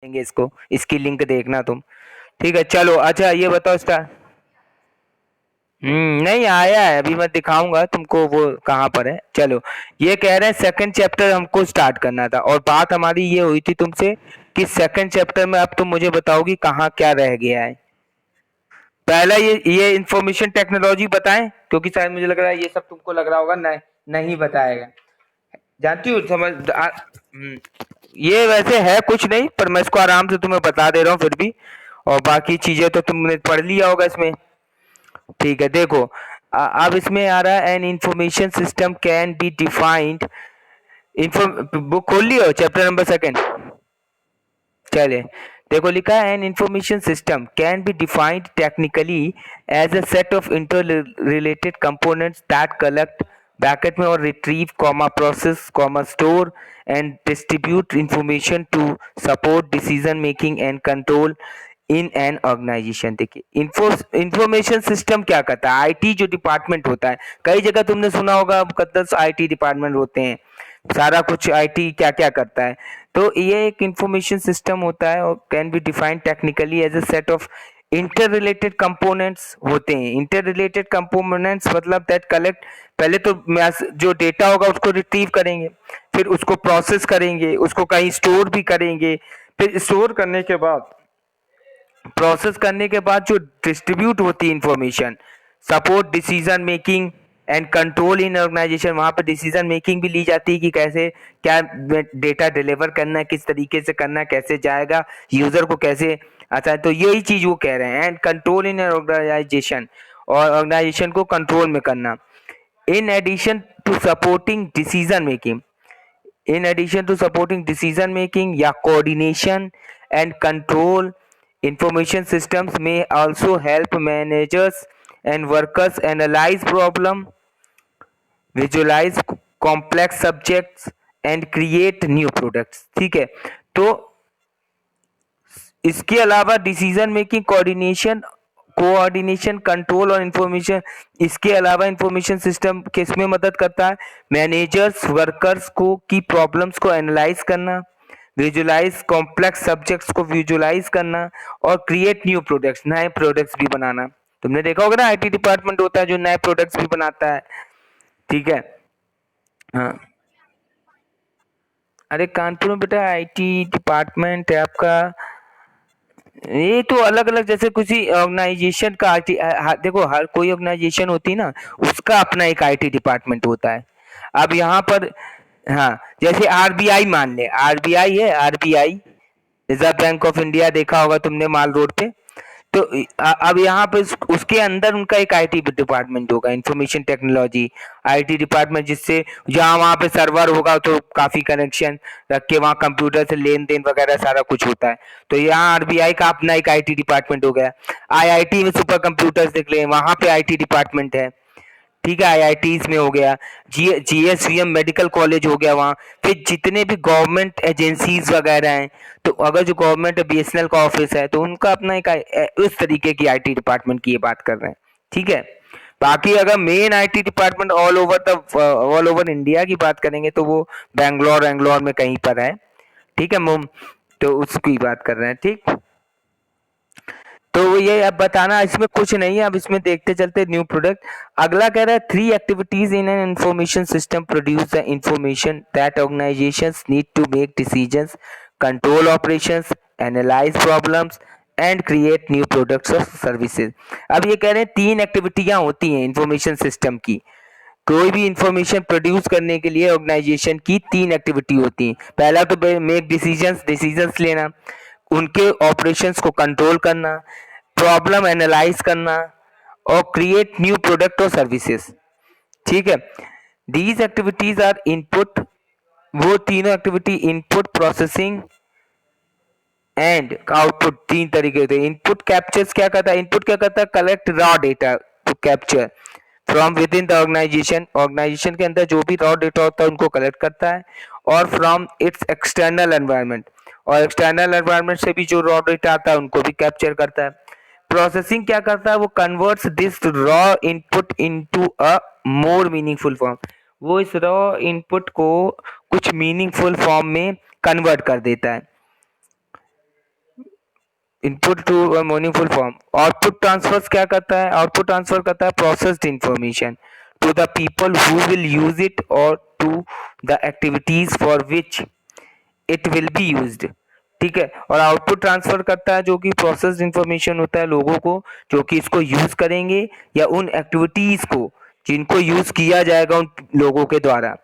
देंगे इसको, इसकी लिंक देखना तुम। ठीक है चलो, अच्छा ये बताओ इसका। नहीं आया है, अभी मैं दिखाऊंगा तुमको वो कहाँ पर है। चलो, ये कह रहे हैं सेकंड चैप्टर हमको स्टार्ट करना था, और बात हमारी ये हुई थी तुमसे कि सेकंड चैप्टर में अब तुम मुझे बताओगी कहाँ क्या रह गया है। पहला ये इंफॉर्मेशन टेक्नोलॉजी बताएं, क्योंकि शायद मुझे लग रहा है ये सब तुमको लग रहा होगा नहीं, नहीं बताएगा। जानती हो ये वैसे है कुछ नहीं, पर मैं इसको आराम से तुम्हें बता दे रहा हूँ फिर भी। और बाकी चीजें तो तुमने पढ़ लिया होगा इसमें। ठीक है देखो, अब इसमें आ रहा है an information system can be defined. Book खोल लियो चैप्टर नंबर सेकंड। चले, देखो लिखा है an information system can be defined technically as a set of inter related components that collect bracket में और retrieve comma process comma store and distribute information to support decision making and control in an organization. देखिए information system क्या करता है, IT जो department होता है, कई जगह तुमने सुना होगा 10 आईटी डिपार्टमेंट होते हैं, सारा कुछ आईटी क्या क्या करता है। तो ये एक इंफॉर्मेशन सिस्टम होता है और can be defined technically as a set of inter related components होते हैं। इंटर रिलेटेड कंपोनेंट्स मतलब दैट कलेक्ट, पहले तो जो डेटा होगा उसको रिट्रीव करेंगे, फिर उसको प्रोसेस करेंगे, उसको कहीं स्टोर भी करेंगे, फिर स्टोर करने के बाद, प्रोसेस करने के बाद जो डिस्ट्रीब्यूट होती है information, support decision making and control in organization, वहां पर डिसीजन मेकिंग भी ली जाती है कि कैसे क्या डेटा डिलीवर करना है, किस तरीके से करना है, कैसे जाएगा यूजर को कैसे। अच्छा, तो यही चीज वो कह रहे हैं, एंड कंट्रोल इन ऑर्गेनाइजेशन, और ऑर्गेनाइजेशन को कंट्रोल में करना। In addition to supporting decision making, in addition to supporting decision making या coordination and control, information systems may also help managers and workers analyze problem, visualize complex subjects and create new products। ठीक है, तो इसके अलावा decision making, coordination control और information, इसके अलावा information system किसमें मदद करता है, मैनेजर्स वर्कर्स को की प्रॉब्लम्स को एनालाइज करना, विजुलाइज कॉम्प्लेक्स सब्जेक्ट्स को विजुलाइज करना, और क्रिएट न्यू प्रोडक्ट्स, नए प्रोडक्ट्स भी बनाना। तुमने देखा होगा ना, आईटी डिपार्टमेंट होता है जो नए प्रोडक्ट्स भी बनाता है। ठीक है, हाँ। अरे कानपुर में बेटा आईटी डिपार्टमेंट है आपका, ये तो अलग अलग, जैसे किसी ऑर्गेनाइजेशन का आईटी, देखो हर कोई ऑर्गेनाइजेशन होती है ना, उसका अपना एक आईटी डिपार्टमेंट होता है। अब यहाँ पर, हाँ, जैसे आरबीआई मान ले, आरबीआई है, RBI reserve bank of India, देखा होगा तुमने माल रोड पे। तो अब यहाँ पे उसके अंदर उनका एक आईटी डिपार्टमेंट होगा, इंफॉर्मेशन टेक्नोलॉजी आईटी डिपार्टमेंट, जिससे जहाँ वहाँ पे सर्वर होगा तो काफी कनेक्शन रख के वहाँ कंप्यूटर से लेन देन वगैरह सारा कुछ होता है। तो यहाँ आरबीआई का अपना एक आईटी डिपार्टमेंट हो गया। आईआईटी में सुपर कंप्यूटर्स देख ले, वहाँ पे आईटी डिपार्टमेंट है। ठीक है, आईआईटीज में हो गया, जीएसवीएम मेडिकल कॉलेज हो गया वहाँ। फिर जितने भी गवर्नमेंट एजेंसीज वगैरह हैं, तो अगर जो गवर्नमेंट बीएसएनएल का ऑफिस है तो उनका अपना एक उस तरीके की आईटी डिपार्टमेंट की ये बात कर रहे हैं। ठीक है, बाकी अगर main IT department all over India की बात करेंगे तो वो बैंगलोर बैंगलोर में कहीं पर है। ठीक है मुम, तो उसकी बात कर रहे हैं। ठीक, तो ये अब बताना इसमें कुछ नहीं है, अब इसमें देखते चलते न्यू प्रोडक्ट। अगला कह रहा है 3 activities in an information system produce the information that organizations need to make decisions, control operations, analyze problems and create new products और सर्विसेज। अब ये कह रहे हैं 3 एक्टिविटियां होती हैं इंफॉर्मेशन सिस्टम की, कोई भी इंफॉर्मेशन प्रोड्यूस करने के लिए ऑर्गेनाइजेशन की 3 एक्टिविटी होती हैं। पहला तो मेक डिसीजंस, डिसीजंस लेना, उनके ऑपरेशंस को कंट्रोल करना, प्रॉब्लम एनालाइज करना, और क्रिएट न्यू प्रोडक्ट और सर्विसेज। ठीक है, दीज एक्टिविटीज आर इनपुट, वो तीनों activity input, processing and output, 3 तरीके थे। इनपुट कैप्चर्स क्या करता है, इनपुट क्या करता है, collect raw data to capture from within the organization, organization के अंदर जो भी रॉ डेटा होता है उनको कलेक्ट करता है, और फ्रॉम इट्स एक्सटर्नल एनवायरनमेंट, और एक्सटर्नल एनवायरनमेंट से भी जो रॉ डेटा आता है उनको भी कैप्चर करता है। प्रोसेसिंग क्या करता है, वो converts this raw input into a more meaningful form, वो इस रॉ इनपुट को कुछ मीनिंगफुल फॉर्म में कन्वर्ट कर देता है। Input to meaningful form. Output transfers क्या करता है? आउटपुट ट्रांसफर करता है processed information to the people who will use it और to the activities for which it will be used. ठीक है, और आउटपुट ट्रांसफर करता है जो कि प्रोसेस्ड इंफॉर्मेशन होता है लोगों को जो कि इसको यूज करेंगे या उन एक्टिविटीज को जिनको यूज किया जाएगा उन लोगों के द्वारा।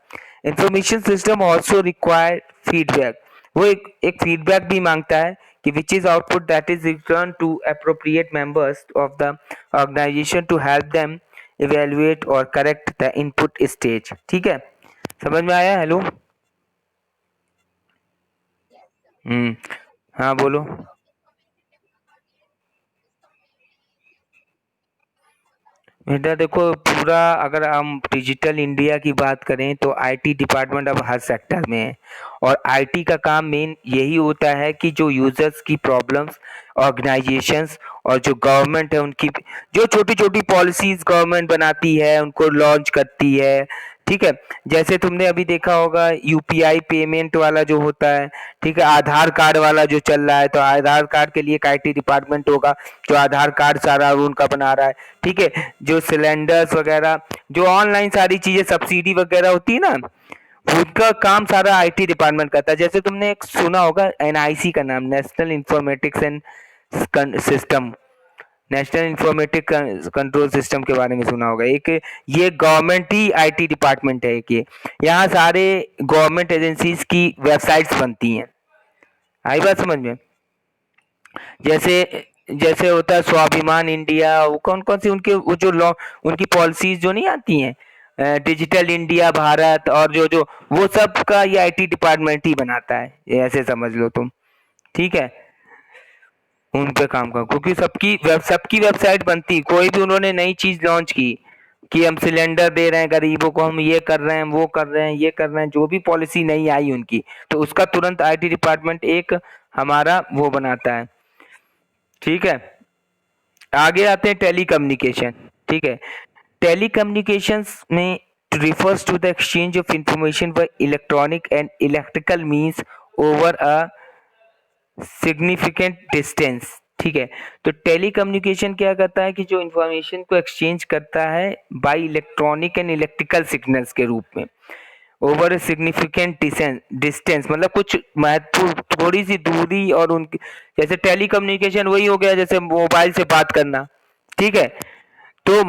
Information system also require feedback. वो एक फीडबैक भी मांगता है कि which is output that is return to appropriate members of the organization to help them evaluate और करेक्ट द इनपुट स्टेज। ठीक है, समझ में आया? हेलो। हम्म। हाँ बोलो। बेटा देखो, पूरा अगर हम डिजिटल इंडिया की बात करें तो आईटी डिपार्टमेंट अब हर सेक्टर में है। और आईटी का काम मेन यही होता है कि जो यूजर्स की प्रॉब्लम्स, ऑर्गेनाइजेशंस और जो गवर्नमेंट है उनकी जो छोटी छोटी पॉलिसीज गवर्नमेंट बनाती है उनको लॉन्च करती है। ठीक है, जैसे तुमने अभी देखा होगा यूपीआई पेमेंट वाला जो होता है, ठीक है, आधार कार्ड वाला जो चल रहा है, तो आधार कार्ड के लिए एक आईटी डिपार्टमेंट होगा जो आधार कार्ड सारा उनका बना रहा है। ठीक है, जो सिलेंडर्स वगैरह, जो ऑनलाइन सारी चीजें सब्सिडी वगैरह होती है ना, उनका काम सारा आईटी डिपार्टमेंट करता है। जैसे तुमने एक सुना होगा एनआईसी का नाम, national informatics and system, national informatic control system के बारे में सुना होगा। एक ये गवर्नमेंट ही आईटी डिपार्टमेंट है। एक ये यहाँ सारे गवर्नमेंट एजेंसीज की वेबसाइट्स बनती हैं। आई बात समझ में? जैसे जैसे होता है स्वाभिमान इंडिया, वो कौन कौन सी उनके वो जो लॉ, उनकी पॉलिसीज जो नहीं आती हैं, डिजिटल इंडिया भारत और जो जो वो सब का ये आईटी डिपार्टमेंट ही बनाता है, ये ऐसे समझ लो तुम। ठीक है, उन पे काम करो क्योंकि सबकी वेबसाइट बनती, कोई भी उन्होंने नई चीज लॉन्च की कि हम सिलेंडर दे रहे हैं गरीबों को, हम ये कर रहे हैं, वो कर रहे हैं, ये कर रहे हैं, जो भी पॉलिसी नई आई उनकी, तो उसका तुरंत आईटी डिपार्टमेंट एक हमारा वो बनाता है। ठीक है, आगे आते हैं टेलीकम्युनिकेशन। ठीक है, टेलीकम्युनिकेशंस में refers to the exchange of information by electronic and electrical means over a significant distance। ठीक है, तो टेलीकम्युनिकेशन क्या करता है कि जो इंफॉर्मेशन को एक्सचेंज करता है bye electronic and electrical signals के रूप में ओवर ए सिग्निफिकेंट डिस्टेंस, मतलब कुछ महत्वपूर्ण थोड़ी सी दूरी, और उनकी जैसे टेलीकम्युनिकेशन वही हो गया जैसे मोबाइल से बात करना। ठीक है, तो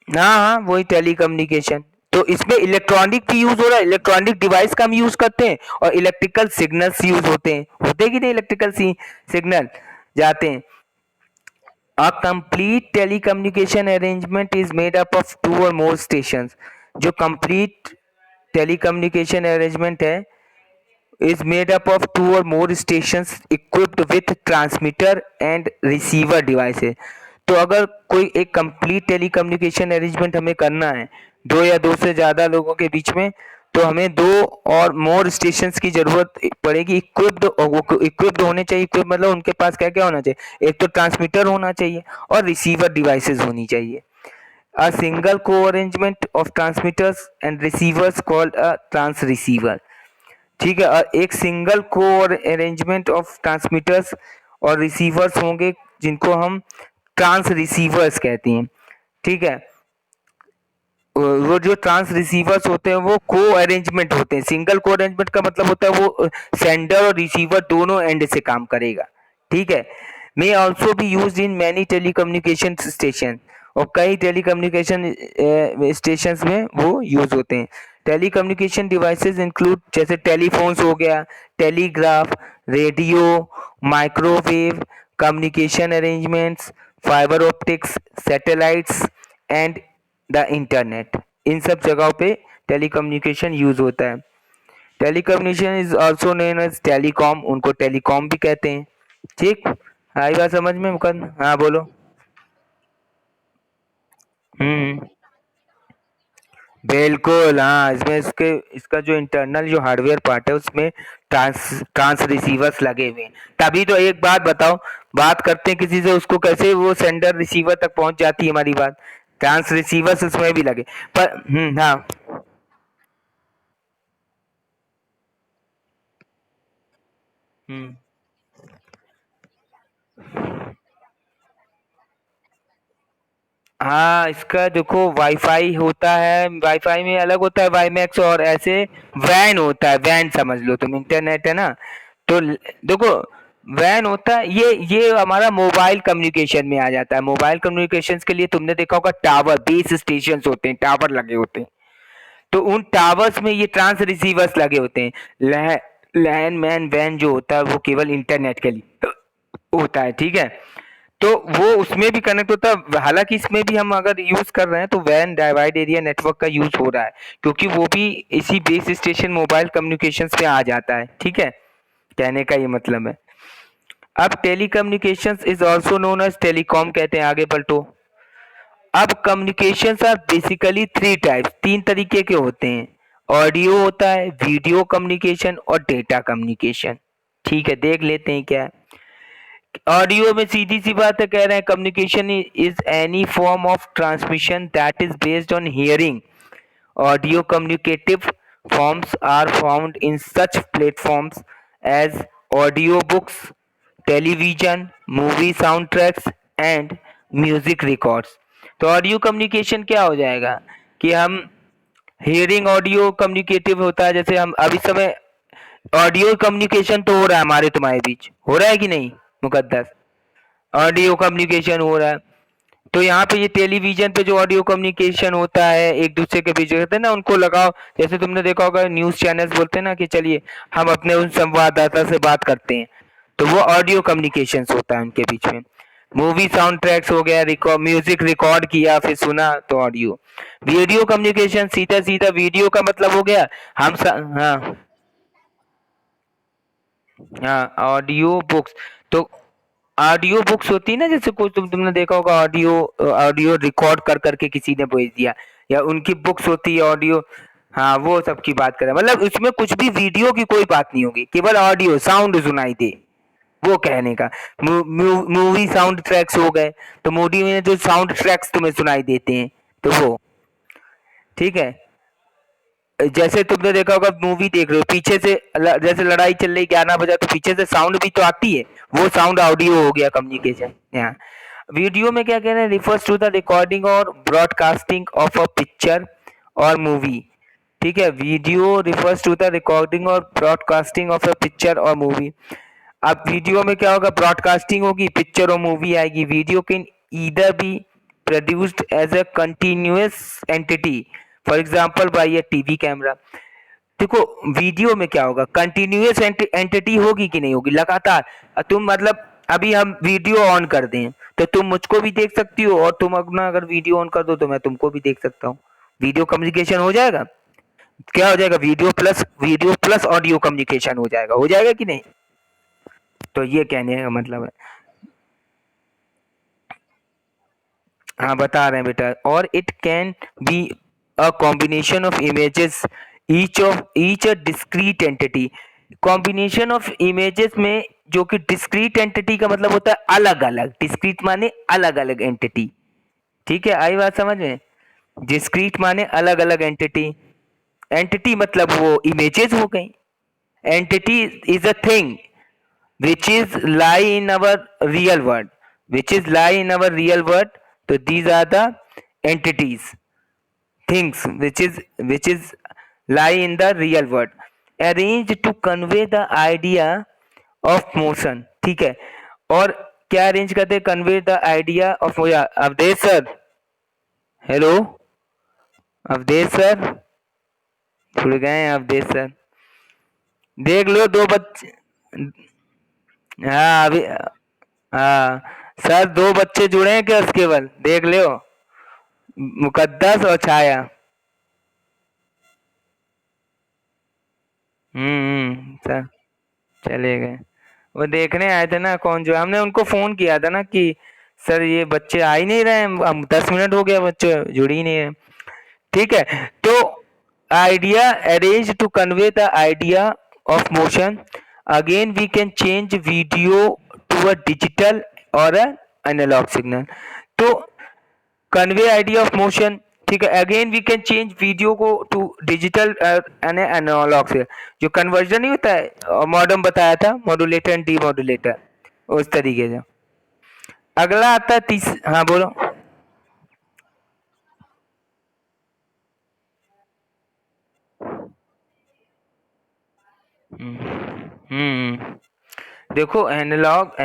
हाँ हाँ वही टेलीकम्युनिकेशन। तो इसमें इलेक्ट्रॉनिक भी यूज हो रहा है, इलेक्ट्रॉनिक डिवाइस का हम यूज करते हैं और इलेक्ट्रिकल सिग्नल्स यूज होते हैं कि नहीं, इलेक्ट्रिकल सिग्नल जाते हैं। A complete telecommunication arrangement is made up of two or more stations। जो complete telecommunication arrangement है is made up of two or more stations equipped with transmitter and receiver devices। तो अगर कोई एक complete telecommunication arrangement हमें करना है दो या दो से ज्यादा लोगों के बीच में, तो हमें दो और मोर स्टेशंस की जरूरत पड़ेगी। इक्विप्ड होने चाहिए। इक्विप मतलब उनके पास क्या क्या होना चाहिए? एक तो ट्रांसमीटर होना चाहिए और रिसीवर डिवाइसेस होनी चाहिए। अ सिंगल को arrangement of transmitters and receivers called a transceiver. ठीक है, और एक single core arrangement of transmitters और रिसीवर्स होंगे जिनको हम ट्रांस रिसीवर्स कहते हैं। ठीक है, वो जो ट्रांस रिसीवर्स होते हैं वो को अरेंजमेंट होते हैं। सिंगल को अरेंजमेंट का मतलब होता है वो सेंडर और रिसीवर दोनों एंड से काम करेगा। ठीक है, may also be use in many telecommunication station, और कई टेलीकम्युनिकेशन स्टेशन में वो यूज होते हैं। टेलीकम्युनिकेशन डिवाइसेस इंक्लूड जैसे टेलीफोन्स हो गया, telegraph, radio, microwave communication arrangements, fibre optics, satellites and the internet. इन सब जगहों पे टेलीकम्युनिकेशन यूज होता है। Telecommunication is also known as telecom, उनको टेलीकॉम भी कहते हैं। ठीक, आई बात समझ में मुकन? हाँ बोलो। हम्म। बिल्कुल हाँ, इसमें इसके इसका जो इंटरनल जो हार्डवेयर पार्ट है उसमें ट्रांस रिसीवर्स लगे हुए हैं। तभी तो एक बात बताओ, बात करते हैं किसी से, उसको कैसे वो सेंडर रिसीवर तक पहुंच जाती है हमारी बात? ट्रांस रिसीवर्स उसमें भी लगे। पर हाँ। हम्म। हाँ, इसका देखो वाईफाई होता है, वाईफाई में अलग होता है वाईमैक्स, और ऐसे वैन होता है, वैन समझ लो तुम, इंटरनेट है ना। तो देखो, वैन होता है, ये हमारा मोबाइल कम्युनिकेशन में आ जाता है। मोबाइल कम्युनिकेशन के लिए तुमने देखा होगा टावर, बेस स्टेशन होते हैं, टावर लगे होते हैं। तो उन टावर्स में ये ट्रांस रिसीवर्स लगे होते हैं। लैन मैन वैन जो होता है वो केवल इंटरनेट के लिए होता है, ठीक है। तो वो उसमें भी कनेक्ट होता है, हालांकि इसमें भी हम अगर यूज कर रहे हैं तो वैन डाइवाइड एरिया नेटवर्क का यूज हो रहा है, क्योंकि वो भी इसी बेस स्टेशन मोबाइल कम्युनिकेशन पे आ जाता है, ठीक है। कहने का ये मतलब है। अब telecommunications is also known as telecom कहते हैं, आगे पलटो। अब communications are basically three types, तीन तरीके के होते हैं। ऑडियो होता है, वीडियो कम्युनिकेशन और डेटा कम्युनिकेशन। ठीक है, देख लेते हैं क्या है। ऑडियो में सीधी सी बात है, कह रहे हैं communication is any form of transmission that is based on hearing. Audio communicative forms are found in such platforms as audiobooks, television, movie soundtracks and music records। तो ऑडियो कम्युनिकेशन क्या हो जाएगा कि हम हियरिंग ऑडियो कम्युनिकेटिव होता है, जैसे हम अभी समय ऑडियो कम्युनिकेशन तो हो रहा है हमारे तुम्हारे बीच, हो रहा है कि नहीं मुकद्दस? ऑडियो कम्युनिकेशन हो रहा है। तो यहाँ पे ये टेलीविजन पे जो ऑडियो कम्युनिकेशन होता है एक दूसरे के बीच होता है ना, उनको लगाओ। जैसे तुमने देखा होगा न्यूज चैनल्स बोलते हैं ना कि चलिए हम अपने उन संवाददाता से बात करते हैं, तो वो ऑडियो कम्युनिकेशन होता है उनके बीच में। मूवी साउंड ट्रैक्स हो गया, म्यूजिक रिकॉर्ड किया फिर सुना, तो ऑडियो। वीडियो कम्युनिकेशन सीधा सीधा वीडियो का मतलब हो गया। हाँ, हाँ ऑडियो बुक्स। तो ऑडियो बुक्स होती है ना, जैसे कुछ तुमने देखा होगा ऑडियो, ऑडियो रिकॉर्ड कर करके किसी ने भेज दिया, या उनकी बुक्स होती है ऑडियो। हाँ, वो सब की बात करें, मतलब उसमें कुछ भी वीडियो की कोई बात नहीं होगी, केवल ऑडियो साउंड सुनाई दे, वो कहने का। मूवी साउंड ट्रैक्स हो गए, तो मूवी में जो साउंड ट्रैक्स तुम्हें सुनाई देते हैं, तो वो, ठीक है। जैसे तुमने देखा होगा मूवी देख रहे हो, पीछे से जैसे लड़ाई चल रही, गाना बजा, तो पीछे से साउंड भी तो आती है, वो साउंड ऑडियो हो गया कम्युनिकेशन। यहाँ वीडियो में क्या कह रहे हैं, रिफर्स टू द रिकॉर्डिंग और ब्रॉडकास्टिंग ऑफ अ पिक्चर और मूवी। ठीक है, video refers to the recording और ब्रॉडकास्टिंग ऑफ अ पिक्चर और मूवी। अब वीडियो में क्या होगा, ब्रॉडकास्टिंग होगी, पिक्चर और मूवी आएगी। Video can either be produced as a continuous entity, for example by a TV camera. देखो, वीडियो में क्या होगा, कंटिन्यूअस एंटिटी होगी कि नहीं होगी, लगातार। तुम मतलब अभी हम वीडियो ऑन कर दें तो तुम मुझको भी देख सकती हो, और तुम अपना अगर वीडियो ऑन कर दो तो मैं तुमको भी देख सकता हूँ। वीडियो कम्युनिकेशन हो जाएगा। क्या हो जाएगा, वीडियो प्लस ऑडियो कम्युनिकेशन हो जाएगा कि नहीं? तो ये कहने का मतलब है। हाँ, बता रहे हैं बेटा। और it can be a combination of images, each a discrete entity. Combination of images में, जो कि डिस्क्रीट एंटिटी का मतलब होता है अलग अलग, डिस्क्रीट माने अलग अलग एंटिटी। ठीक है, आई बात समझ में? डिस्क्रीट माने अलग अलग एंटिटी। एंटिटी मतलब वो इमेजेस हो गई। Entity is a thing which is lie in our real world, so these are the entities, things which is lie in the real world, arranged to convey the idea of motion। ठीक है, और क्या arrange करते हैं, convey the idea of motion. Avdhesh sir, hello, Avdhesh sir, छुड़ गए हैं Awadhesh sir. देख लो दो बच्चे। हाँ अभी, हाँ सर, दो बच्चे जुड़े हैं क्या उसके केवल, देख लो, मुकद्दस और छाया। सर चले गए। वो देखने आए थे ना कौन जो, हमने उनको फोन किया था ना कि सर ये बच्चे आ ही नहीं रहे हैं, हम 10 मिनट हो गया, बच्चे जुड़ ही नहीं है। ठीक है, तो idea arrange to convey the idea of motion. Again we can change video to a digital और एनालॉग सिग्नल। तो कन्वे आइडिया ऑफ मोशन, ठीक है। Again we can change video को टू डिजिटल एंड एनालॉग से, जो conversion नहीं होता है, मॉडर्न बताया था, मॉड्यूलेटर एंड डीमॉड्यूलेटर, उस तरीके से। अगला आता है हाँ बोलो। हम्म। देखो एनालॉग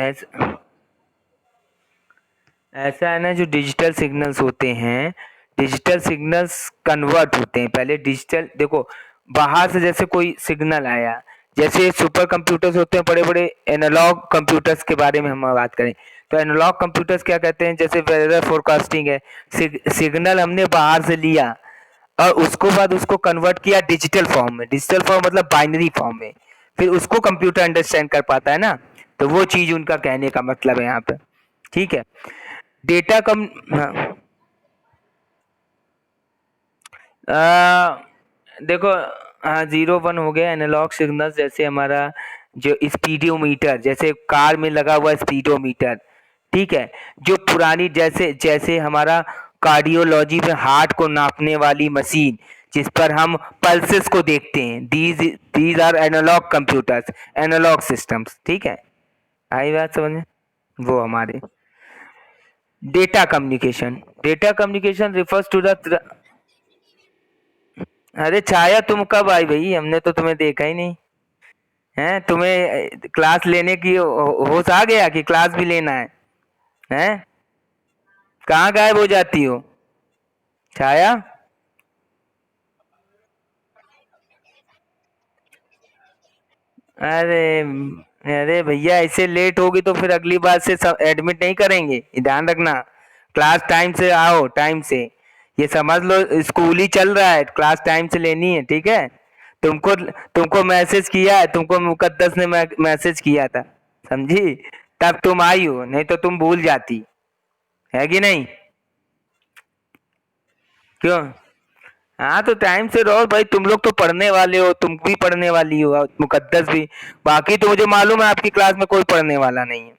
ऐसा है ना, जो डिजिटल सिग्नल्स होते हैं, डिजिटल सिग्नल्स कन्वर्ट होते हैं। पहले डिजिटल देखो, बाहर से जैसे कोई सिग्नल आया, जैसे सुपर कंप्यूटर्स होते हैं बड़े बड़े, एनालॉग कंप्यूटर्स के बारे में हम बात करें तो एनालॉग कंप्यूटर्स क्या कहते हैं, जैसे वेदर फोरकास्टिंग है, सिग्नल हमने बाहर से लिया और उसको बाद उसको कन्वर्ट किया डिजिटल फॉर्म में। डिजिटल फॉर्म मतलब बाइनरी फॉर्म में, फिर उसको कंप्यूटर अंडरस्टैंड कर पाता है ना। तो वो चीज उनका कहने का मतलब है यहाँ पे। ठीक है। डेटा कम हाँ, आ, देखो, हाँ, 0 1 हो गया एनालॉग सिग्नल। जैसे हमारा जो स्पीडोमीटर, जैसे कार में लगा हुआ स्पीडोमीटर, ठीक है, जो पुरानी, जैसे जैसे हमारा कार्डियोलॉजी में हार्ट को नापने वाली मशीन, जिस पर हम पल्सेस को देखते हैं, these these are analog computers, analog systems. ठीक है, आई बात समझ में? वो हमारे data communication refers to the. अरे छाया, तुम कब आई भाई? हमने तो तुम्हें देखा ही नहीं। हैं, तुम्हें क्लास लेने की होश आ गया कि क्लास भी लेना है? हैं, कहाँ गायब हो जाती हो छाया? अरे अरे भैया, ऐसे लेट होगी तो फिर अगली बार से सब एडमिट नहीं करेंगे, ये ध्यान रखना। क्लास टाइम से आओ, टाइम से। ये समझ लो, स्कूल ही चल रहा है, क्लास टाइम से लेनी है, ठीक है? तुमको तुमको मैसेज किया है, तुमको मुकद्दस ने मैसेज किया था, समझी? तब तुम आई हो, नहीं तो तुम भूल जाती, है कि नहीं? क्यों? हाँ, तो टाइम से रहो भाई, तुम लोग तो पढ़ने वाले हो, तुम भी पढ़ने वाली हो और मुकद्दस भी। बाकी तो मुझे मालूम है आपकी क्लास में कोई पढ़ने वाला नहीं है,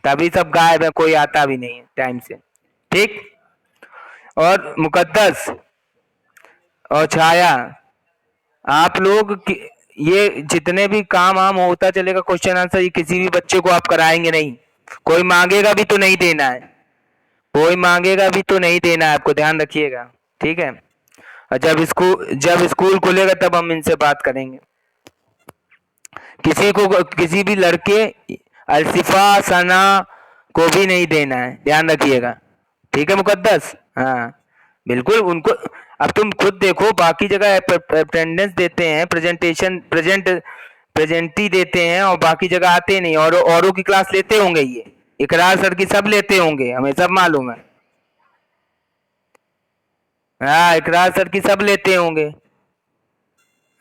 तभी सब गायब है, कोई आता भी नहीं है टाइम से। ठीक। और मुकद्दस और छाया, आप लोग ये जितने भी काम वाम होता चलेगा, क्वेश्चन आंसर, ये किसी भी बच्चे को आप कराएंगे नहीं। कोई मांगेगा भी तो नहीं देना है, कोई मांगेगा भी तो नहीं देना है, आपको ध्यान रखिएगा। ठीक है। और जब स्कूल खुलेगा तब हम इनसे बात करेंगे। किसी को, किसी भी लड़के, अल्सिफा, सना को भी नहीं देना है, ध्यान रखिएगा। ठीक है मुकद्दस? हाँ, बिल्कुल उनको। अब तुम खुद देखो, बाकी जगह अटेंडेंस देते हैं, प्रेजेंटी देते हैं, और बाकी जगह आते नहीं, और औरों की क्लास लेते होंगे ये, इकरार सर की सब लेते होंगे, हमें सब मालूम है। हाँ, इकरार सर की सब लेते होंगे।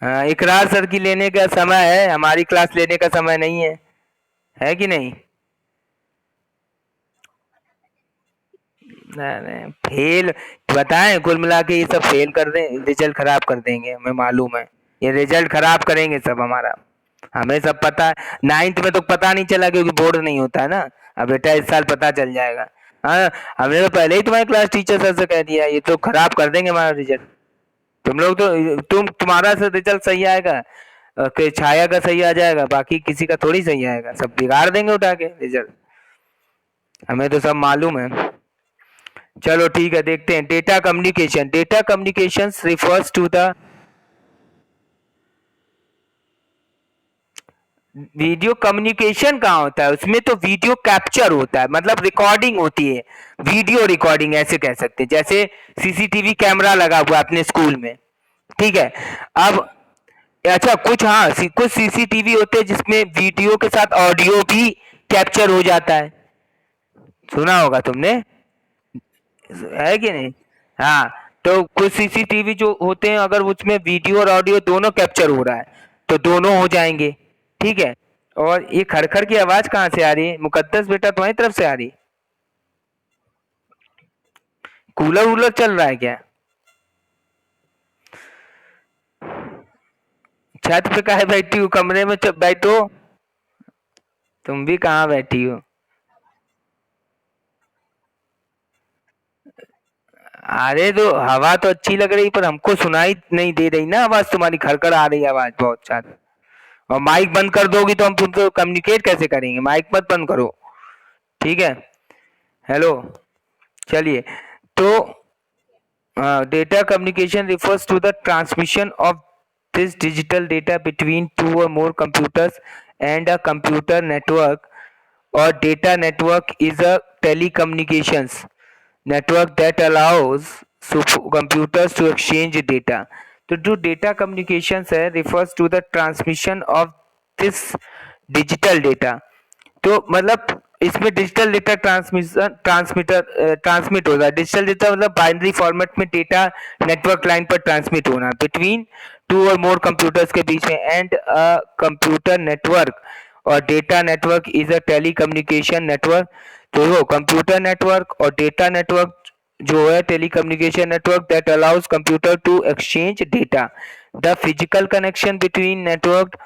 हाँ, इकरार सर की लेने का समय है, हमारी क्लास लेने का समय नहीं है कि नहीं? नहीं, फेल बताएं, कुल मिला के ये सब फेल कर दें, रिजल्ट खराब कर देंगे, हमें मालूम है। ये रिजल्ट खराब करेंगे सब हमारा, हमें सब पता है। 9th में तो पता नहीं चला क्योंकि बोर्ड नहीं होता है ना। अब बेटा इस साल पता चल जाएगा। हाँ, हमने तो पहले ही तुम्हारे क्लास टीचर सर से कह दिया, ये तो खराब कर देंगे हमारा रिजल्ट। तुम लोग तो, तुम्हारा से रिजल्ट सही आएगा, कि छाया का सही आ जाएगा, बाकी किसी का थोड़ी सही आएगा, सब बिगाड़ देंगे उठा के रिजल्ट, हमें तो सब मालूम है। चलो ठीक है, देखते हैं। Data communication refers to the. Video communication कहाँ होता है? उसमें तो वीडियो कैप्चर होता है, मतलब रिकॉर्डिंग होती है, वीडियो रिकॉर्डिंग ऐसे कह सकते हैं। जैसे सीसीटीवी कैमरा लगा हुआ है अपने स्कूल में, ठीक है? अब अच्छा, कुछ, हाँ, कुछ सीसीटीवी होते हैं जिसमें वीडियो के साथ ऑडियो भी कैप्चर हो जाता है, सुना होगा तुमने, है कि नहीं? हाँ, तो कुछ सीसीटीवी जो होते हैं, अगर उसमें वीडियो और ऑडियो दोनों कैप्चर हो रहा है तो दोनों हो जाएंगे। ठीक है। और ये खड़खड़ की आवाज कहाँ से आ रही है मुकद्दस बेटा, तुम्हारी तरफ से आ रही? कूलर वूलर चल रहा है क्या? छत पे काहे बैठी हो? कमरे में बैठो। तुम भी कहाँ बैठी हो? अरे तो हवा तो अच्छी लग रही, पर हमको सुनाई नहीं दे रही ना आवाज, तुम्हारी खड़खड़ आ रही है आवाज बहुत ज्यादा। और माइक बंद कर दोगी तो हम तुमसे कम्युनिकेट कैसे करेंगे? माइक मत बंद करो, ठीक है? हेलो। चलिए। तो data communication refers to the transmission of this digital data between two or more computers and a computer network or data network is a telecommunications network that allows computers to exchange data. तो जो data communications है refers to the transmission of this digital data. तो मतलब इसमें digital data transmit होगा. Digital data मतलब binary format में data network line पर ट्रांसमिट होना बिटवीन टू और मोर कंप्यूटर्स के बीच में. एंड अ कंप्यूटर नेटवर्क और data network is a telecommunication network. तो वो कंप्यूटर नेटवर्क और डेटा नेटवर्क जो है telecommunication network that allows computer to exchange data. The physical connection between network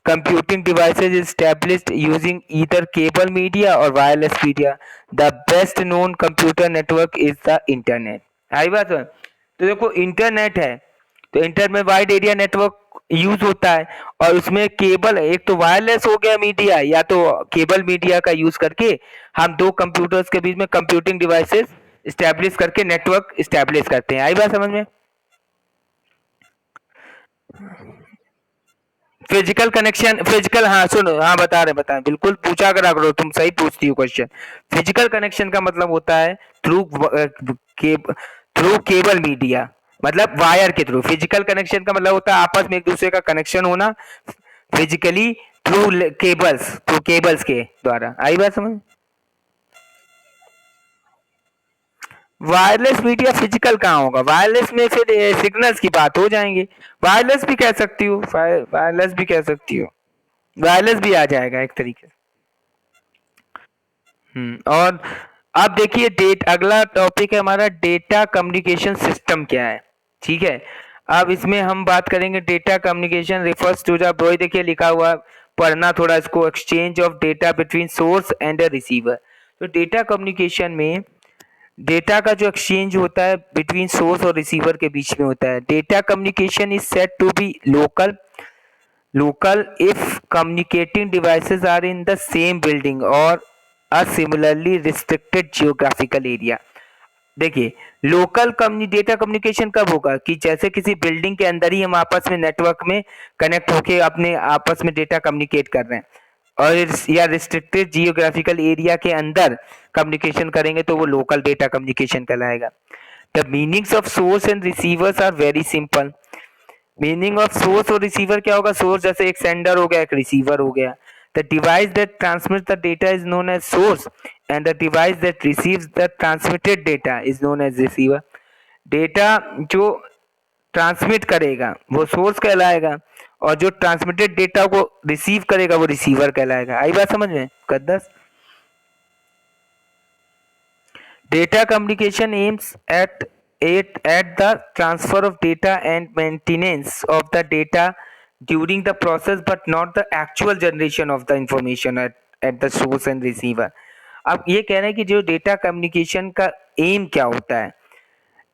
computing devices is established using either cable media or wireless media. The best known computer network is the internet. आई बात है. तो देखो internet है तो internet में wide area network use होता है और उसमें केबल एक तो वायरलेस हो गया मीडिया या तो केबल मीडिया का यूज करके हम दो कंप्यूटर्स के बीच में कंप्यूटिंग डिवाइसेस स्टैब्लिश करके नेटवर्क स्टैब्लिश करते हैं. आई बात समझ में. फिजिकल कनेक्शन फिजिकल हाँ सुनो हाँ बता रहे बिल्कुल पूछा करा करो तुम सही पूछती हो क्वेश्चन. फिजिकल कनेक्शन का मतलब होता है थ्रू केबल मीडिया मतलब वायर के थ्रू. फिजिकल कनेक्शन का मतलब होता है आपस में एक दूसरे का कनेक्शन होना फिजिकली थ्रू केबल्स के द्वारा. आई बात समझ. वायरलेस मीडिया फिजिकल कहाँ होगा. वायरलेस में फिर सिग्नल्स की बात हो जाएंगे. वायरलेस भी कह सकती हो वायरलेस भी कह सकती हो. वायरलेस भी आ जाएगा एक तरीके से. और अब देखिए अगला टॉपिक है हमारा डेटा कम्युनिकेशन सिस्टम क्या है. ठीक है. अब इसमें हम बात करेंगे data communication refers to the bro. देखिए लिखा हुआ पढ़ना थोड़ा इसको. Exchange of data between source and a receiver. तो डेटा कम्युनिकेशन में डेटा का जो एक्सचेंज होता है बिटवीन सोर्स और रिसीवर के बीच में होता है. Data communication is said to be local if communicating devices are in the same building और a similarly restricted geographical area. देखिए लोकल डेटा कम्युनिकेशन कब होगा कि जैसे किसी बिल्डिंग के अंदर ही हम आपस में नेटवर्क में कनेक्ट होके अपने आपस में डेटा कम्युनिकेट कर रहे हैं और या रिस्ट्रिक्टेड जियोग्राफिकल एरिया के अंदर कम्युनिकेशन करेंगे तो वो लोकल डेटा कम्युनिकेशन कहलाएगा. The meanings of source and receivers are very simple. Meaning of source और रिसीवर क्या होगा. सोर्स जैसे एक सेंडर हो गया एक रिसीवर हो गया. The device that transmits the data is known as source and the device that receives the transmitted data is known as receiver. Data जो ट्रांसमिट करेगा वो सोर्स कहलाएगा और जो ट्रांसमिटेड डेटा को रिसीव करेगा वो रिसीवर कहलाएगा. आई बात समझ में कद्दस. Data communication aims at the transfer of data and maintenance of the data during the process but not the actual generation of the information at the source and receiver. अब ये कह रहे हैं कि जो डेटा कम्युनिकेशन का M क्या होता है.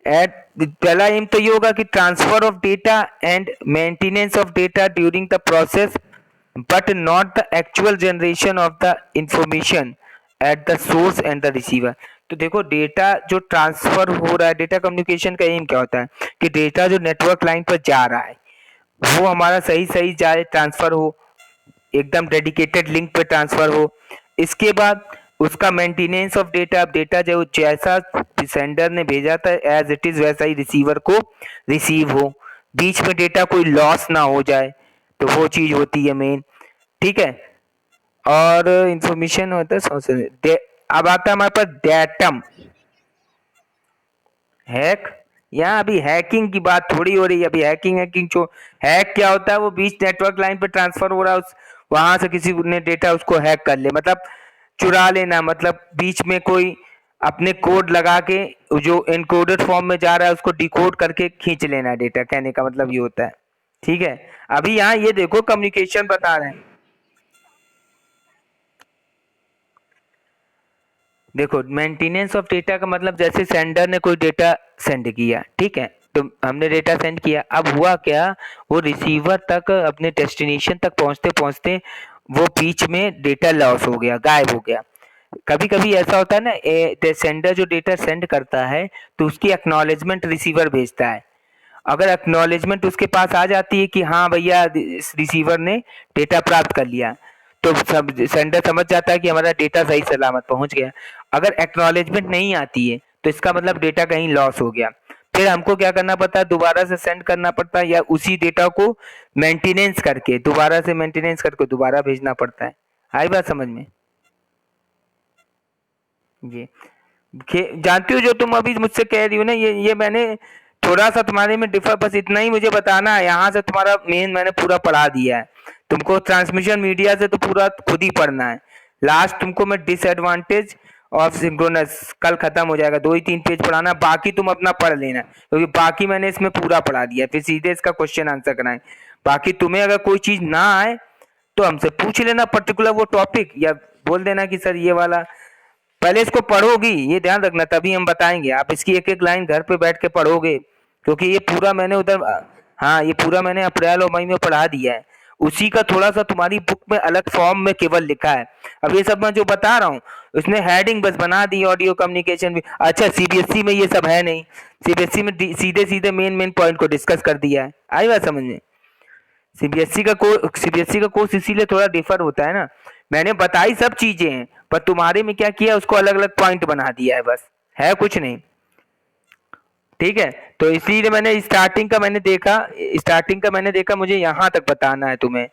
पहला एम तो ये होगा कि transfer of data and maintenance of data during the process but not the actual generation of the information at the source and the receiver. तो देखो डेटा जो ट्रांसफर हो रहा है डेटा कम्युनिकेशन का एम क्या होता है कि डेटा जो नेटवर्क लाइन पर जा रहा है वो हमारा सही जाए ट्रांसफर हो एकदम डेडिकेटेड लिंक पे ट्रांसफर हो. इसके बाद उसका मेंटेनेंस ऑफ डेटा. डेटा जो जैसा सेंडर ने भेजा था एज इट इज वैसा ही रिसीवर को रिसीव हो. बीच में डेटा कोई लॉस ना हो जाए तो वो चीज होती है मेन. ठीक है. और इंफॉर्मेशन होता है. अब आता है हमारे पास डेटम. हैक. यहाँ अभी हैकिंग की बात थोड़ी हो रही है. अभी हैकिंग जो हैक क्या होता है वो बीच नेटवर्क लाइन पे ट्रांसफर हो रहा है वहां से किसी ने डेटा उसको हैक कर ले मतलब चुरा लेना. मतलब बीच में कोई अपने कोड लगा के जो एनकोडेड फॉर्म में जा रहा है उसको डिकोड करके खींच लेना डेटा. कहने का मतलब ये होता है. ठीक है. अभी यहाँ ये देखो कम्युनिकेशन बता रहे हैं. देखो मेंटेनेंस ऑफ डेटा का मतलब जैसे सेंडर ने कोई डेटा सेंड किया. ठीक है. तो हमने डेटा सेंड किया. अब हुआ क्या वो रिसीवर तक अपने डेस्टिनेशन तक पहुंचते पहुंचते वो बीच में डेटा लॉस हो गया गायब हो गया. कभी कभी ऐसा होता है ना सेंडर जो डेटा सेंड करता है तो उसकी एक्नॉलेजमेंट रिसीवर भेजता है अगर एक्नॉलेजमेंट उसके पास आ जाती है कि हाँ भैया रिसीवर ने डेटा प्राप्त कर लिया, तो सब सेंडर समझ जाता है कि हमारा डेटा सही सलामत पहुंच गया। अगर एक्नॉलेजमेंट नहीं आती है तो इसका मतलब डेटा कहीं लॉस हो गया। फिर हमको क्या करना पड़ता है, दोबारा से सेंड करना पड़ता है, या उसी डेटा को मेंटेनेंस करके दोबारा से मेंटेनेंस करके दोबारा भेजना पड़ता है। आई बात समझ में? ये जानती हो जो तुम अभी मुझसे कह रही हो ना, ये मैंने थोड़ा सा तुम्हारे में डिफर, बस इतना ही मुझे बताना है। यहाँ से तुम्हारा मेन मैंने पूरा पढ़ा दिया है। तुमको ट्रांसमिशन मीडिया से तो पूरा खुद ही पढ़ना है। लास्ट तुमको मैं डिसएडवांटेज ऑफ सिंक्रोनस कल खत्म हो जाएगा, 2 ही 3 पेज पढ़ाना, बाकी तुम अपना पढ़ लेना, क्योंकि बाकी मैंने इसमें पूरा पढ़ा दिया। फिर सीधे इसका क्वेश्चन आंसर करना है। बाकी तुम्हें अगर कोई चीज ना आए तो हमसे पूछ लेना पर्टिकुलर वो टॉपिक, या बोल देना कि सर ये वाला। पहले इसको पढ़ोगी, ये ध्यान रखना, तभी हम बताएंगे। आप इसकी एक एक लाइन घर पे बैठ के पढ़ोगे, क्योंकि ये पूरा मैंने उधर, हाँ ये पूरा मैंने अप्रैल और मई में पढ़ा दिया है। उसी का थोड़ा सा तुम्हारी बुक में अलग फॉर्म में केवल लिखा है। अब ये सब मैं जो बता रहा हूँ उसने हेडिंग बस बना दी, ऑडियो कम्युनिकेशन भी। अच्छा सीबीएसई में ये सब है नहीं, सीबीएसई में सीधे सीधे मेन मेन पॉइंट को डिस्कस कर दिया है। आई बात समझ में? सीबीएसई का कोर्स इसीलिए थोड़ा डिफर होता है ना। मैंने बताई सब चीजें हैं, पर तुम्हारे में क्या किया, उसको अलग अलग पॉइंट बना दिया है, बस है कुछ नहीं। ठीक है, तो इसीलिए मैंने स्टार्टिंग का मैंने देखा मुझे यहाँ तक बताना है तुम्हें।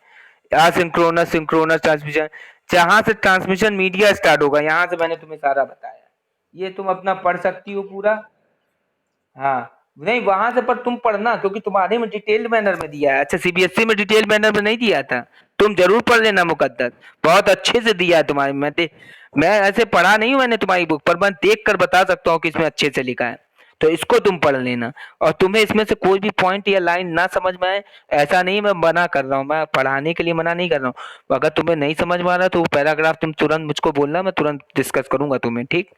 सिंक्रोनस सिंक्रोनस ट्रांसमिशन, जहां से ट्रांसमिशन मीडिया स्टार्ट होगा, यहाँ से मैंने तुम्हें सारा बताया। ये तुम अपना पढ़ सकती हो पूरा। हाँ नहीं, वहां से पर तुम पढ़ना, क्योंकि तुम्हारे में डिटेल्ड मैनर में दिया है। अच्छा सीबीएसई में डिटेल्ड मैनर में नहीं दिया था? तुम जरूर पढ़ लेना मुकद्दर, बहुत अच्छे से दिया है तुम्हारे में। मैं ऐसे पढ़ा नहीं हूं मैंने तुम्हारी बुक, पर मैं देख कर बता सकता हूँ कि इसमें अच्छे से लिखा है। तो इसको तुम पढ़ लेना। और तुम्हें इसमें से कोई भी पॉइंट या लाइन ना समझ में आए, ऐसा नहीं मैं मना कर रहा हूँ, मैं पढ़ाने के लिए मना नहीं कर रहा हूँ। अगर तुम्हें नहीं समझ में आ रहा तो वो पैराग्राफ तुम तुरंत मुझको बोलना, मैं तुरंत डिस्कस करूंगा तुम्हें। ठीक,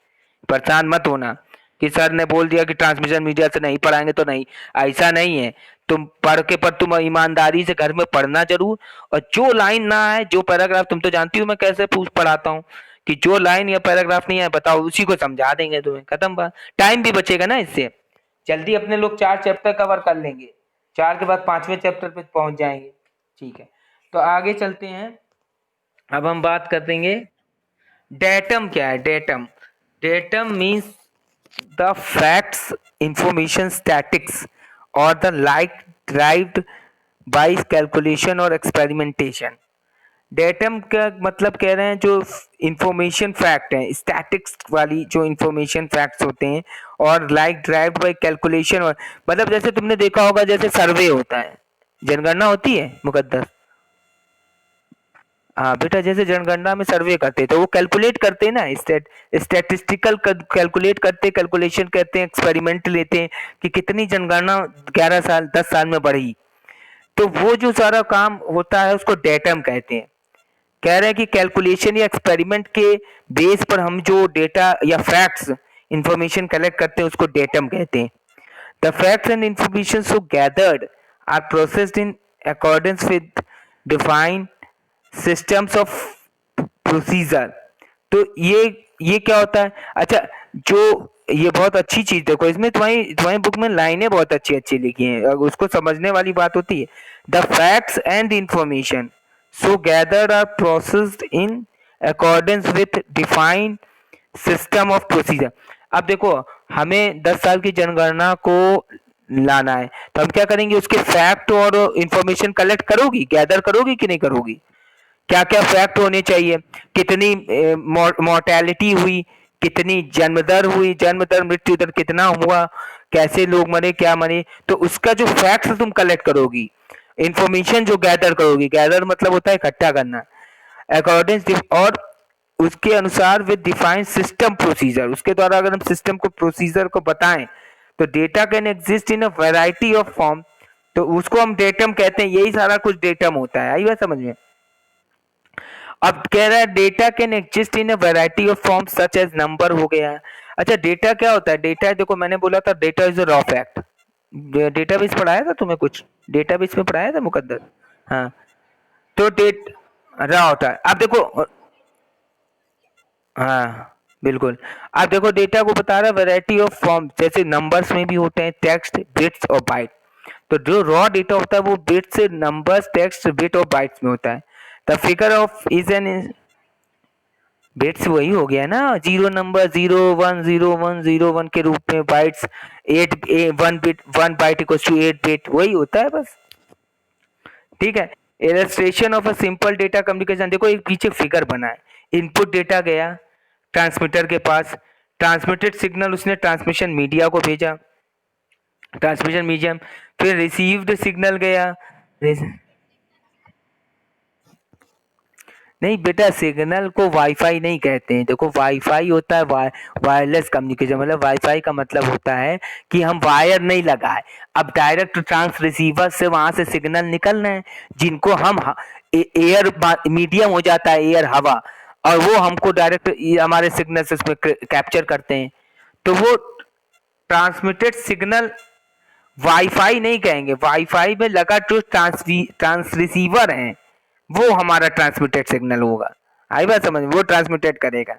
परेशान मत होना कि सर ने बोल दिया कि ट्रांसमिशन मीडिया से नहीं पढ़ाएंगे तो नहीं। ऐसा नहीं है, तुम पढ़ के, पर तुम ईमानदारी से घर में पढ़ना जरूर। और जो लाइन ना आए, जो पैराग्राफ, तुम तो जानती हो मैं कैसे पूछ पढ़ाता हूँ, कि जो लाइन या पैराग्राफ नहीं आए बताओ, उसी को समझा देंगे तुम्हें, खत्म बात। टाइम भी बचेगा ना इससे, जल्दी अपने लोग 4 चैप्टर कवर कर लेंगे, 4 के बाद 5वें चैप्टर पे पहुंच जाएंगे। ठीक है, तो आगे चलते हैं। अब हम बात कर देंगे डेटम क्या है। Datum, datum means the facts, information, statics or the like derived by calculation और experimentation। डेटम का मतलब कह रहे हैं जो इंफॉर्मेशन फैक्ट है, स्टैटिक्स वाली जो इंफॉर्मेशन फैक्ट्स होते हैं, और लाइक ड्राइव्ड बाय कैलकुलेशन। और मतलब जैसे तुमने देखा होगा, जैसे सर्वे होता है, जनगणना होती है मुकद्दर। हाँ बेटा, जैसे जनगणना में सर्वे करते हैं तो वो कैलकुलेट करते हैं ना, स्टैटिस्टिकल कैलकुलेट करते हैं, कैलकुलेशन करते हैं, एक्सपेरिमेंट लेते हैं कि कितनी जनगणना 11 साल 10 साल में बढ़ी। तो वो जो सारा काम होता है उसको डेटम कहते हैं। कह रहे हैं कि कैलकुलेशन या एक्सपेरिमेंट के बेस पर हम जो डेटा या फैक्ट्स इंफॉर्मेशन कलेक्ट करते हैं उसको डेटम कहते हैं। The facts and information so gathered are processed in accordance with defined systems of procedure. तो ये क्या होता है? अच्छा, जो ये बहुत अच्छी चीज देखो, इसमें तुम्हारी तुम्हारी बुक में लाइनें बहुत अच्छी अच्छी लिखी हैं, उसको समझने वाली बात होती है। The facts and information so gathered are processed in accordance with defined system of procedure. अब देखो, हमें 10 साल की जनगणना को लाना है, तो हम क्या करेंगे, उसके फैक्ट और इंफॉर्मेशन कलेक्ट करोगी, गैदर करोगी कि नहीं करोगी? क्या क्या फैक्ट होने चाहिए, कितनी मोर्टेलिटी हुई, कितनी जन्म दर हुई, जन्म दर मृत्यु दर कितना हुआ, कैसे लोग मरे, क्या मरे, तो उसका जो फैक्ट्स तुम कलेक्ट करोगी, इंफॉर्मेशन जो गैदर करोगी, गैदर मतलब होता है इकट्ठा करना, अकॉर्डिंग, और उसके अनुसार विद डिफाइंड सिस्टम प्रोसीजर, उसके द्वारा अगर हम सिस्टम को प्रोसीजर को बताएं, तो data can exist in a variety of form, तो उसको हम डेटम कहते हैं। यही सारा कुछ डेटम होता है। आई बात समझ में? अब कह रहा है data can exist in a variety of form such as number हो गया। अच्छा डेटा क्या होता है? डेटा, देखो मैंने बोला था data is a raw fact. Database पढ़ाया था तुम्हें कुछ, डेटाबेस में पढ़ाया था मुकद्दर? हाँ, तो डेट रॉ होता है। अब देखो, हाँ बिल्कुल। अब देखो डेटा को बता रहा है वैरायटी ऑफ फॉर्म, जैसे नंबर्स में भी होते हैं टेक्स्ट, बिट्स और बाइट। तो जो रॉ डेटा होता है वो बिट्स, नंबर्स, टेक्स्ट, बिट और बाइट्स में होता है। The figure of is an bits वही हो गया ना, जीरो नंबर 0 1 0 1 0 1 के रूप में, bytes 8 1 bit 1 byte equals to 8 bit, वही होता है बस। ठीक है। Illustration of a simple data communication, देखो एक पीछे फिगर बना है। इनपुट डेटा गया ट्रांसमीटर के पास, ट्रांसमिटेड सिग्नल उसने ट्रांसमिशन मीडिया को भेजा, ट्रांसमिशन मीडियम, फिर रिसीव्ड सिग्नल गया। नहीं बेटा, सिग्नल को वाईफाई नहीं कहते हैं। देखो वाईफाई होता है वायरलेस कम्युनिकेशन, मतलब वाईफाई का मतलब होता है कि हम वायर नहीं लगाए, अब डायरेक्ट ट्रांस रिसीवर से वहां से सिग्नल निकल रहे हैं, जिनको हम एयर मीडियम हो जाता है, एयर हवा, और वो हमको डायरेक्ट हमारे सिग्नल से उसमें कैप्चर करते हैं। तो वो ट्रांसमिटेड सिग्नल वाईफाई नहीं कहेंगे, वाईफाई में लगा जो ट्रांस रिसीवर है वो हमारा ट्रांसमिटेड सिग्नल होगा। आई बात समझ में, वो ट्रांसमिटेड करेगा।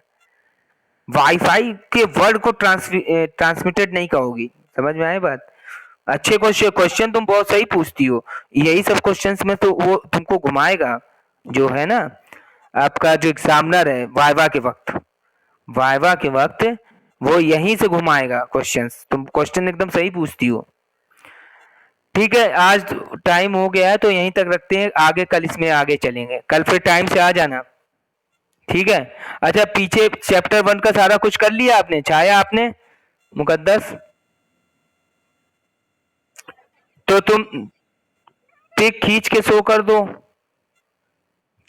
वाईफाई के वर्ड को ट्रांसमिटेड नहीं कहोगी। समझ में आई बात। अच्छे क्वेश्चन क्वेश्चन तुम बहुत सही पूछती हो। यही सब क्वेश्चंस में तो वो तुमको घुमाएगा, जो है ना आपका जो एग्जामिनर है वाइवा के वक्त वो यहीं से घुमाएगा क्वेश्चंस। तुम क्वेश्चन एकदम सही पूछती हो। ठीक है, आज टाइम हो गया है तो यहीं तक रखते हैं, आगे कल इसमें आगे चलेंगे, कल फिर टाइम से आ जाना। ठीक है। अच्छा, पीछे चैप्टर 1 का सारा कुछ कर लिया आपने, छाया आपने मुकद्दस? तो तुम पिक खींच के शो कर दो,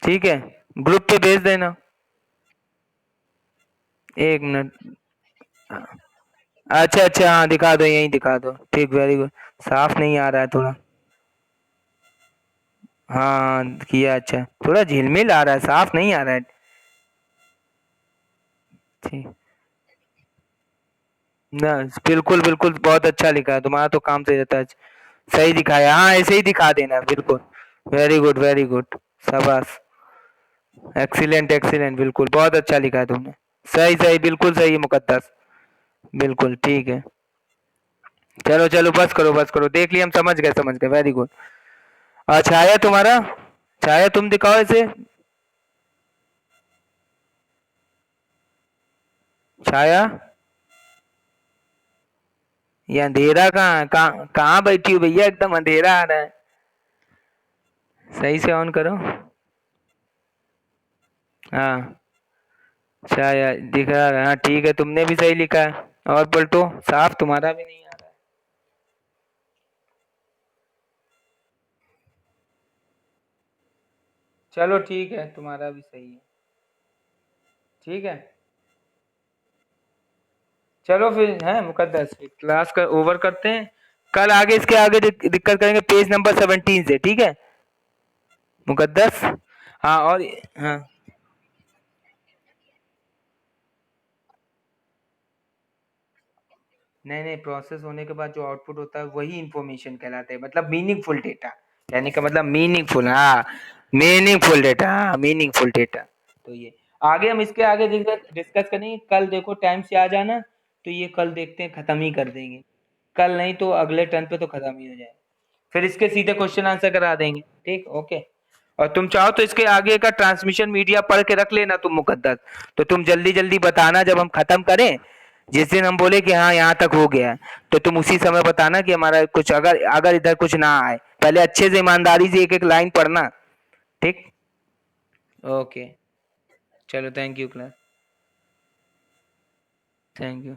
ठीक है, ग्रुप पे भेज देना। एक मिनट। अच्छा अच्छा, हाँ दिखा दो, यहीं दिखा दो, ठीक, वेरी गुड। साफ नहीं आ रहा है थोड़ा। हाँ किया, अच्छा थोड़ा झिलमिल आ रहा है, साफ नहीं आ रहा है। ठीक ना, बिल्कुल बिल्कुल, बहुत अच्छा लिखा है, तुम्हारा तो काम सही रहता है। सही दिखाया, हाँ ऐसे ही दिखा देना, बिल्कुल। वेरी गुड वेरी गुड, शाबाश, एक्सीलेंट एक्सीलेंट, बिल्कुल बहुत अच्छा लिखा है तुमने। सही सही, बिल्कुल सही है मुकद्दस, बिल्कुल ठीक है। चलो चलो, बस करो, देख लिया हम, समझ गए, वेरी गुड। छाया तुम्हारा, छाया तुम दिखाओ इसे। छाया, ये अंधेरा कहाँ कहाँ कहाँ बैठी हो भैया, एकदम अंधेरा आ रहा है। सही से ऑन करो। हाँ छाया दिख रहा है, हाँ ठीक है, तुमने भी सही लिखा है। और पलटो, साफ तुम्हारा भी नहीं आ रहा है। चलो ठीक है, तुम्हारा भी सही है। ठीक है, चलो फिर है मुकद्दस, क्लास का ओवर करते हैं। कल आगे इसके आगे दिक्कत करेंगे पेज नंबर 17 से, ठीक है मुकद्दस। हाँ और, हाँ नहीं नहीं, प्रोसेस होने के बाद जो आउटपुट होता है वही इंफॉर्मेशन कहलाता है, मतलब मीनिंगफुल डेटा। यानी का मतलब मीनिंगफुल, हाँ मीनिंगफुल डेटा, हाँ मीनिंगफुल डेटा। तो ये आगे हम इसके आगे डिस्कस करेंगे, कल देखो टाइम से आ जाना। तो ये कल देखते हैं, खत्म ही कर देंगे। कल नहीं तो अगले टर्न पे तो खत्म ही हो जाए, फिर इसके सीधे क्वेश्चन आंसर करा देंगे। ठीक, ओके। और तुम चाहो तो इसके आगे का ट्रांसमिशन मीडिया पढ़ के रख लेना तुम मुकद्दस। तो तुम जल्दी जल्दी बताना जब हम खत्म करें, जिस दिन हम बोले कि हाँ यहाँ तक हो गया है, तो तुम उसी समय बताना कि हमारा कुछ, अगर अगर इधर कुछ ना आए, पहले अच्छे से ईमानदारी से एक एक लाइन पढ़ना। ठीक, ओके। चलो, thank you class, thank you.